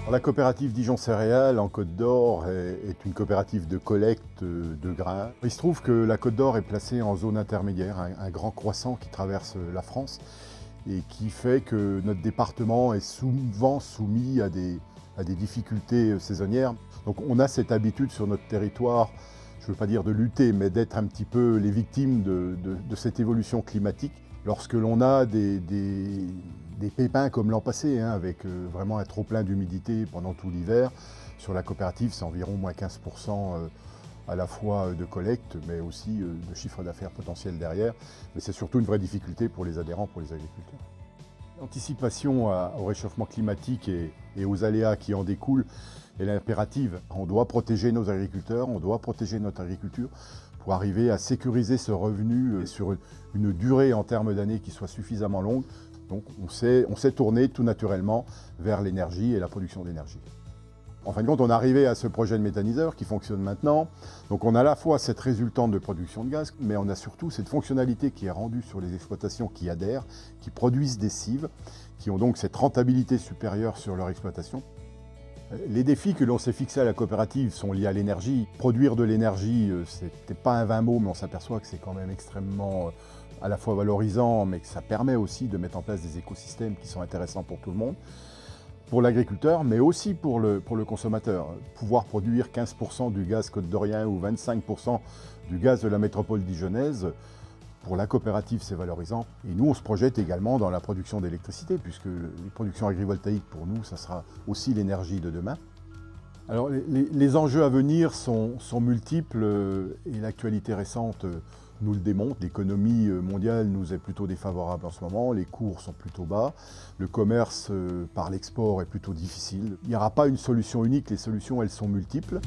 La coopérative Dijon Céréales en Côte d'Or est une coopérative de collecte de grains. Il se trouve que la Côte d'Or est placée en zone intermédiaire, un grand croissant qui traverse la France et qui fait que notre département est souvent soumis à des difficultés saisonnières. Donc on a cette habitude sur notre territoire, je ne veux pas dire de lutter, mais d'être un petit peu les victimes de cette évolution climatique. Lorsque l'on a des pépins comme l'an passé, avec vraiment un trop-plein d'humidité pendant tout l'hiver, sur la coopérative, c'est environ moins 15% à la fois de collecte, mais aussi de chiffre d'affaires potentiel derrière. Mais c'est surtout une vraie difficulté pour les adhérents, pour les agriculteurs. L'anticipation au réchauffement climatique et aux aléas qui en découlent est l'impérative. On doit protéger nos agriculteurs, on doit protéger notre agriculture pour arriver à sécuriser ce revenu sur une durée en termes d'années qui soit suffisamment longue. Donc on s'est tourné tout naturellement vers l'énergie et la production d'énergie. En fin de compte, on est arrivé à ce projet de méthaniseur qui fonctionne maintenant. Donc on a à la fois cette résultante de production de gaz, mais on a surtout cette fonctionnalité qui est rendue sur les exploitations qui adhèrent, qui produisent des cives, qui ont donc cette rentabilité supérieure sur leur exploitation. Les défis que l'on s'est fixés à la coopérative sont liés à l'énergie. Produire de l'énergie, c'était pas un vain mot, mais on s'aperçoit que c'est quand même extrêmement à la fois valorisant, mais que ça permet aussi de mettre en place des écosystèmes qui sont intéressants pour tout le monde, pour l'agriculteur, mais aussi pour le consommateur. Pouvoir produire 15% du gaz côte-d'orien ou 25% du gaz de la métropole dijonnaise, pour la coopérative, c'est valorisant. Et nous, on se projette également dans la production d'électricité, puisque les productions agrivoltaïques, pour nous, ça sera aussi l'énergie de demain. Alors, les enjeux à venir sont multiples et l'actualité récente nous le démontre. L'économie mondiale nous est plutôt défavorable en ce moment, les cours sont plutôt bas, le commerce par l'export est plutôt difficile. Il n'y aura pas une solution unique, les solutions, elles sont multiples.